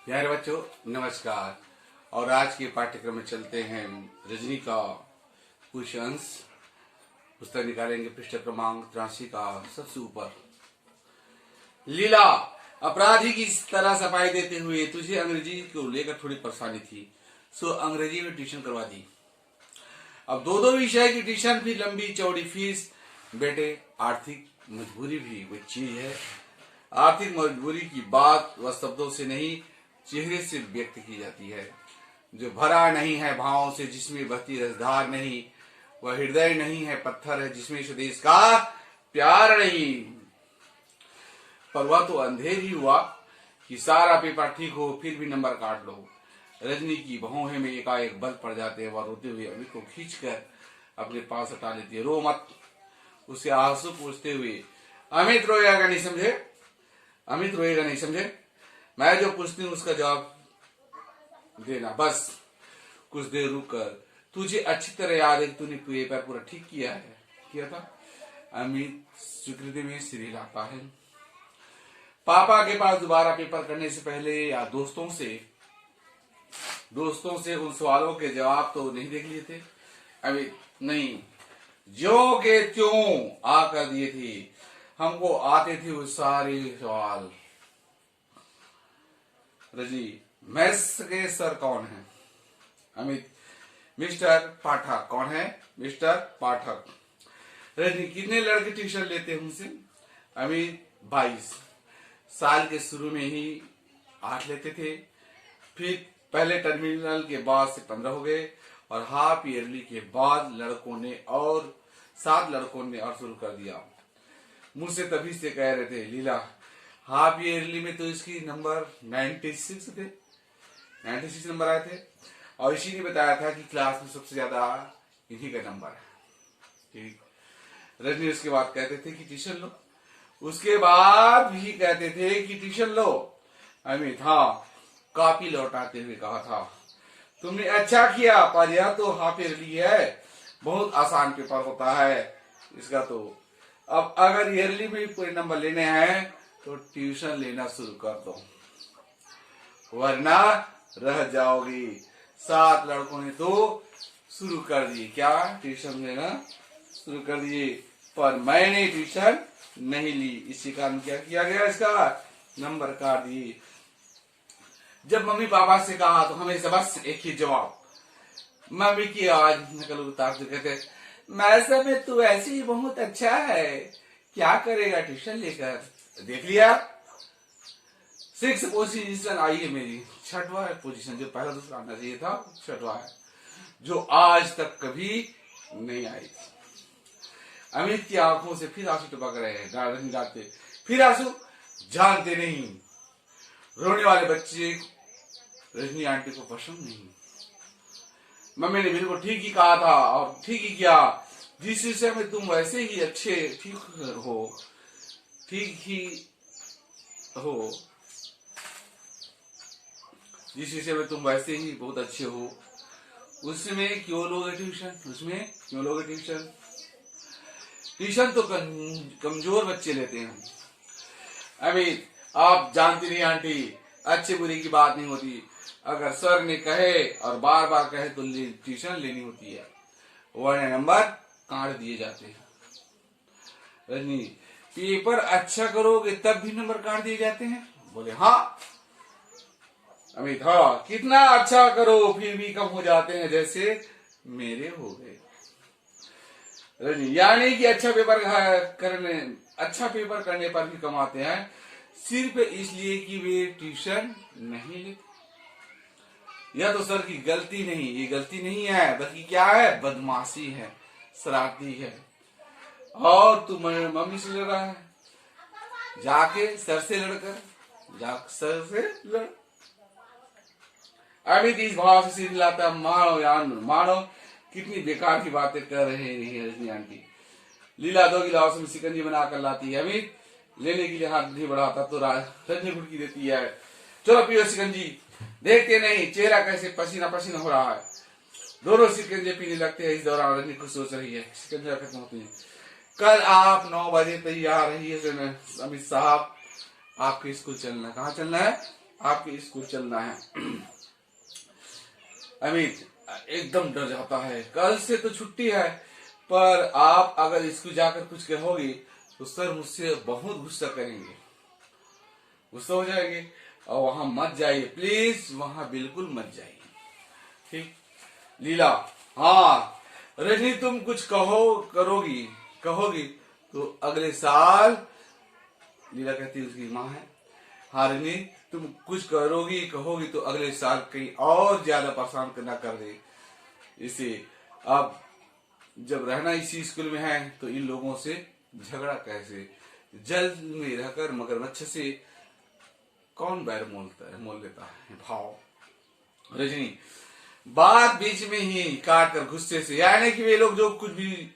प्यारे बच्चों नमस्कार। और आज के पाठ्यक्रम में चलते हैं रजनी का कुछ अंश। पुस्तक निकालेंगे पृष्ठ क्रमांक 83 का सबसे ऊपर। लीला, अपराधी की तरह सफाई देते हुए तुझे अंग्रेजी को लेकर थोड़ी परेशानी थी, सो अंग्रेजी में ट्यूशन करवा दी। अब दो विषय की ट्यूशन, फिर लंबी चौड़ी फीस। बेटे, आर्थिक मजबूरी भी वो चीज है। आर्थिक मजबूरी की बात वह शब्दों से नहीं, चेहरे से व्यक्त की जाती है। जो भरा नहीं है भावों से, जिसमें बहती रसधार नहीं, वह हृदय नहीं है, पत्थर है जिसमें स्वदेश का प्यार नहीं। पर वह तो अंधेर ही हुआ कि सारा पेपर ठीक हो फिर भी नंबर काट लो। रजनी की भौहें में एकाएक बल पड़ जाते हैं। वह रोते हुए अमित को खींचकर अपने पास हटा लेती है। रो मत, उसके आंसू पूछते हुए। अमित रोएगा नहीं समझे, अमित रोएगा नहीं समझे। मैं जो पूछती हूँ उसका जवाब देना बस। कुछ देर रुक कर, तुझे अच्छी तरह याद है कि तूने पेपर पूरा ठीक किया था। अमित स्वीकृति में सिर हिलाता है। पापा के पास दोबारा पेपर करने से पहले या दोस्तों से उन सवालों के जवाब तो नहीं देख लिए थे? अमित, नहीं, जो के त्यों आकर दिए थे। हमको आते थे वो सारे सवाल। रजी, मैथ्स के सर कौन है? अमित, मिस्टर पाठक। कौन है? मिस्टर पाठक। रजनी, कितने लड़के ट्यूशन लेते हैं उनसे? अमित, 22। साल के शुरू में ही 8 लेते थे, फिर पहले टर्मिनल के बाद से 15 हो गए, और हाफ ईयरली के बाद 7 लड़कों ने और शुरू कर दिया। मुझसे तभी से कह रहे थे, लीला हाफ ईयरली में तो इसकी नंबर 96 थे, 96 नंबर आए थे, और इसी ने बताया था कि क्लास में सबसे ज्यादा इन्हीं का नंबर है। ठीक। रजनी उसके बाद कहते थे कि ट्यूशन लो, उसके बाद भी कहते थे कि ट्यूशन लो। अमित, हाँ, कॉपी लौटाते हुए कहा था, तुमने अच्छा किया, पर यह तो हाफ ईयरली है, बहुत आसान पेपर होता है इसका तो। अब अगर ईयरली में पूरे नंबर लेने हैं तो ट्यूशन लेना शुरू कर दो, वरना रह जाओगी। 7 लड़कों ने तो शुरू कर दिए, क्या ट्यूशन लेना शुरू कर दिए, पर मैंने ट्यूशन नहीं ली। इसी कारण क्या किया गया, इसका नंबर काट दिए। जब मम्मी पापा से कहा तो हमेशा बस एक ही जवाब। मम्मी की आवाज नकल उतारते कहते, मैं में तू ऐसे ही बहुत अच्छा है, क्या करेगा ट्यूशन लेकर? देख लिया, 6 पोजीशन आई है मेरी, 6वां पोजीशन। जो पहला दूसरा आना चाहिए था 6वां है, जो आज तक कभी नहीं आई थी। अमित की आंखों से फिर आंसू टपक रहे हैं, गार्डन गाते फिर आंसू। जानते नहीं, रोने वाले बच्चे रजनी आंटी को पसंद नहीं। मम्मी ने बिल्कुल ठीक ही कहा था और ठीक ही किया। जिस विषय में तुम वैसे ही अच्छे ठीक ही हो, जिस विषय में तुम वैसे ही बहुत अच्छे हो, उसमें क्यों लोगे ट्यूशन? ट्यूशन तो कमजोर बच्चे लेते हैं। अमित, आप जानती नहीं आंटी, अच्छे बुरे की बात नहीं होती। अगर सर ने कहे और बार बार कहे तो ट्यूशन लेनी होती है, वरना नंबर काट दिए जाते हैं। रजनी, पेपर अच्छा करोगे तब भी नंबर काट दिए जाते हैं? बोले हाँ। अमित, हाँ, कितना अच्छा करो फिर भी कम हो जाते हैं, जैसे मेरे हो गए। रजनी, यानी कि अच्छा पेपर करने पर भी कमाते हैं, सिर्फ इसलिए कि वे ट्यूशन नहीं लेते। यह तो सर की गलती नहीं, ये गलती नहीं है, बल्कि क्या है, बदमाशी है, शरारती है। और तू मम्मी से लड़ रहा है, जाके सर से लड़। अभी इस भाव से सिर हिलाता, मानो कितनी बेकार की बातें कर रहे हैं रजनी आंटी। लीला 2 गिलास में शिकंजी बनाकर लाती है। अमित लेने के लिए हाथ नहीं बढ़ाता तो रजनी घुटकी देती है, चलो पियो शिकंजी। देखते नहीं चेहरा कैसे पसीना पसीना हो रहा है। दोनों शिकंजे पीने लगते हैं। इस दौरान रजनी कुछ सोच रही है। शिकंजा खत्म होती है। कल आप 9 बजे तैयार रहिए अमित साहब, आपके स्कूल चलना। कहाँ चलना है? आपके स्कूल चलना है। अमित एकदम डर जाता है, कल से तो छुट्टी है, पर आप अगर स्कूल जाकर कुछ कहोगे तो सर मुझसे बहुत गुस्सा करेंगे, गुस्सा हो जाएंगे। और वहां मत जाइए प्लीज, वहां बिल्कुल मत जाइए, ठीक। लीला, हाँ रजनी तुम कुछ कहोगी तो अगले साल, लीला कहती है उसकी माँ है, हाँ रजनी तुम कुछ कहोगी तो अगले साल कहीं और ज्यादा परेशान करना कर दे इसे। अब जब रहना इसी स्कूल में है तो इन लोगों से झगड़ा कैसे, जल में रहकर मगरमच्छ से कौन बैर मोल लेता है भाव। रजनी, बात बीच में ही काट कर गुस्से से, यानी कि वे लोग जो कुछ भी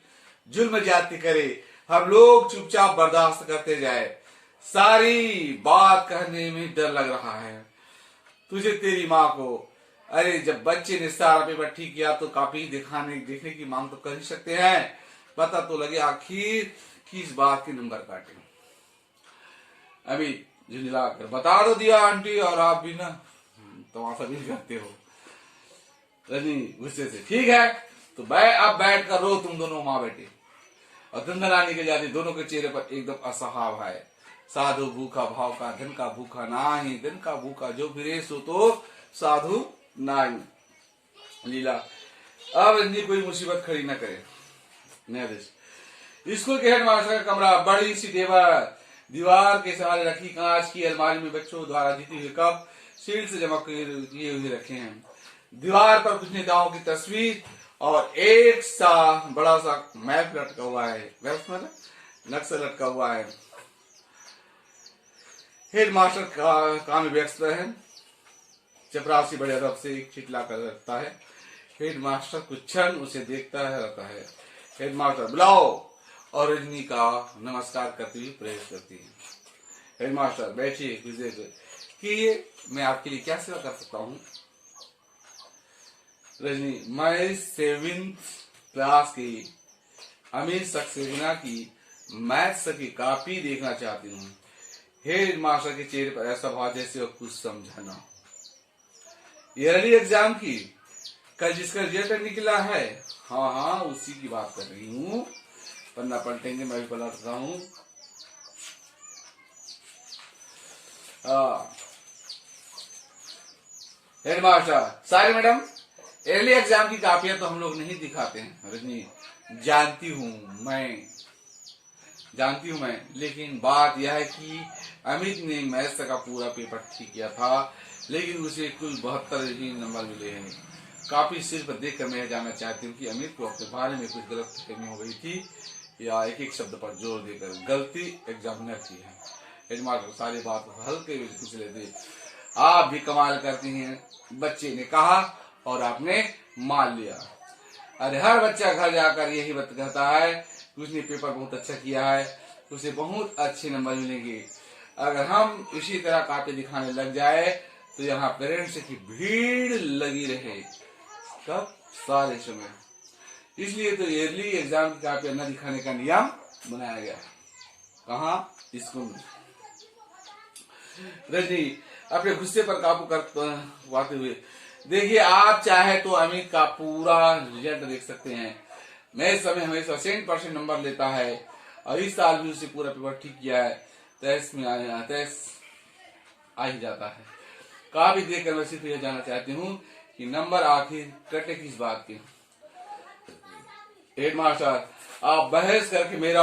जुल्म जाति करे हम लोग चुपचाप बर्दाश्त करते जाए। सारी बात कहने में डर लग रहा है तुझे तेरी माँ को। अरे जब बच्चे ने सारा पेपर ठीक किया तो कॉपी देखने की मांग तो कर ही सकते हैं, पता तो लगे आखिर किस बात के नंबर काटे। अभी झुंझलाकर बता दो दिया आंटी, और आप भी ना तमाशा भी करते हो। रजनी गुस्से से, ठीक है तो अब बैठ कर रो तुम दोनों माँ बेटे। और धंधनानी के जाते दोनों के चेहरे पर एकदम असहाव है। साधु भूखा भाव का, धन का भूखा नाही, धन का भूखा जो फिरे सो तो साधु नाही। लीला, अब रजनी कोई मुसीबत खड़ी न करे। न्यायाधीश, स्कूल के हेडमास्टर का कमरा, बड़ी सी दीवार के सहारे रखी कांच की अलमारी में बच्चों द्वारा जीती हुई कप शील्ड से जमा किए हुए रखे हैं। दीवार पर कुछ नेताओं की तस्वीर और एक बड़ा सा मैप लटका हुआ है, नक्शा लटका हुआ है। हेडमास्टर काम में व्यस्त है। चपरासी बड़े अदब से एक चिट ला कर रखता है। हेडमास्टर कुछ क्षण उसे देखता रहता है। हेडमास्टर, बुलाओ, और रजनी का नमस्कार करती हुई प्रवेश करती है। हेडमास्टर, बैठिए कुछ देर कि मैं आपके लिए क्या सेवा कर सकता हूँ। रजनी, मैं 7th क्लास की अमीर सक्सेना की मैथ्स की कॉपी देखना चाहती हूँ। हेडमास्टर के चेहरे पर ऐसा भाव जैसे वो कुछ समझा ना। ईयरली एग्जाम की कल जिसका रिजल्ट निकला है, हाँ उसी की बात कर रही हूँ। पन्ना पलटेंगे, मैं भी पलट रहा हूँ। Headmaster, sorry madam, early exam की कॉपियां तो हम लोग नहीं दिखाते हैं। रजनी, जानती हूँ मैं, लेकिन बात यह है कि अमित ने मैथ्स का पूरा पेपर ठीक किया था, लेकिन उसे कुल 72 ही नंबर मिले हैं। कॉपी सिर्फ देखकर मैं जानना चाहती हूँ कि अमित को अपने बारे में कुछ गलत फहमी हो गई थी या एक एक शब्द पर जोर देकर गलती एग्जामिनर की है। हेडमास्टर सारी बात को हल्के में पूछ लेते, आप भी कमाल करती हैं, बच्चे ने कहा और आपने मान लिया। अरे हर बच्चा घर जाकर यही बात कहता है कि उसने पेपर बहुत अच्छा किया है, उसे बहुत अच्छे नंबर मिलेंगे। अगर हम इसी तरह कॉपी दिखाने लग जाए तो यहाँ पेरेंट्स की भीड़ लगी रहे, कब सारे समय। इसलिए तो ईयरली एग्जाम की कॉपी न दिखाने का नियम बनाया गया। कहाँ? स्कूल में। रजनी अपने गुस्से पर काबू करते हुए, देखिए आप चाहे तो अमित का पूरा रिजल्ट देख सकते हैं। मैं इस समय हमेशा 100% नंबर लेता है और इस साल भी उसे पूरा पेपर ठीक किया है, तेज आ ही जाता है। काफी देखकर मैं सिर्फ यह जानना चाहती हूँ कि नंबर आखिर कटे किस बात के। हेडमास्टर, आप बहस करके मेरा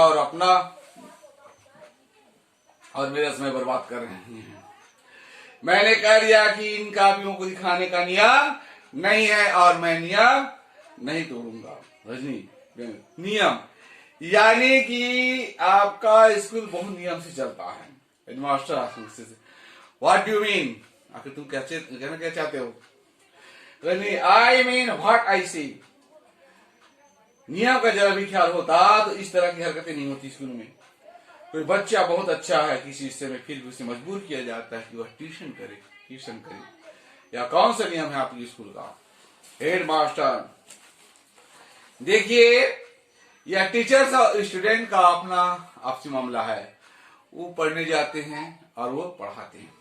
समय बर्बाद कर रहे हैं। मैंने कह दिया कि इन कापियों को दिखाने का नियम नहीं है और मैं नियम नहीं तोड़ूंगा। रजनी, नियम यानी कि आपका स्कूल बहुत नियम से चलता है। Headmaster, what do you mean? आखिर तुम कहना क्या चाहते हो? Rajni, I mean what I see. नियम का जरा भी ख्याल होता तो इस तरह की हरकतें नहीं होती स्कूल में। कोई बच्चा बहुत अच्छा है किसी हिस्से में, फिर भी उसे मजबूर किया जाता है कि वह ट्यूशन करे। या कौन सा नियम है आपके स्कूल का? हेडमास्टर, देखिए यह टीचर्स और स्टूडेंट का अपना आपसी मामला है। वो पढ़ने जाते हैं और वो पढ़ाते हैं।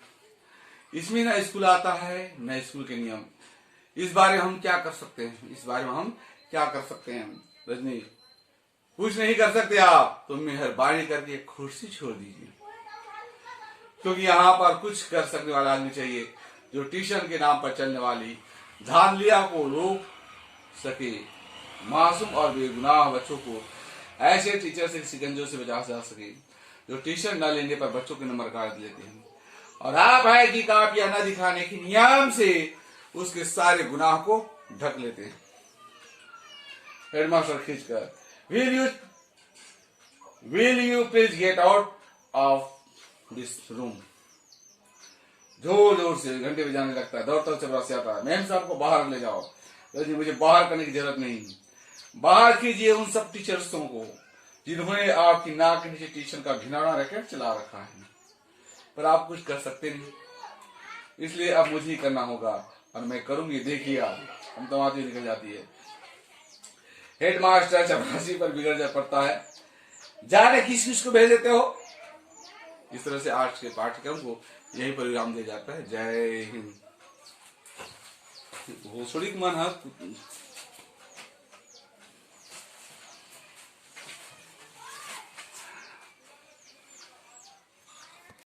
इसमें ना स्कूल आता है न स्कूल के नियम। इस बारे में हम क्या कर सकते हैं? इस बारे में हम क्या कर सकते हैं? रजनी, कुछ नहीं कर सकते आप। तो मेहरबानी करके कुर्सी छोड़ दीजिए, क्योंकि यहाँ पर कुछ कर सकने वाला आदमी चाहिए जो ट्यूशन के नाम पर चलने वाली धांधलिया को रोक सके, मासूम और बेगुनाह बच्चों को ऐसे टीचर से शिकंजों से बचा जा सके जो ट्यूशन न लेने पर बच्चों के नंबर काट लेते हैं। और आप है कि कापियां न दिखाने के नियम से उसके सारे गुनाह को ढक लेते हैं। हेडमास्टर खींचकर, will you please get out of this room. जोर जोर से घंटे बजाने लगता है, दौड़ता चपरासी आता है, मैम साहब को बाहर ले जाओ। तो मुझे बाहर करने की जरूरत नहीं, बाहर कीजिए उन सब टीचर्सों को जिन्होंने आपकी नाक के नीचे ट्यूशन का घिनौना रैकेट चला रखा है। पर आप कुछ कर सकते नहीं, इसलिए अब मुझे ही करना होगा और मैं करूंगी। देखिए आप, हम तमाशे निकल जाती है। हेडमास्टर चपरासी पर बिगड़ जा पड़ता है, जाने किस किस को भेज देते हो। इस तरह से आज के पाठ्यक्रम को यही परिणाम दिया जाता है। जय हिंद। घोसड़ी मन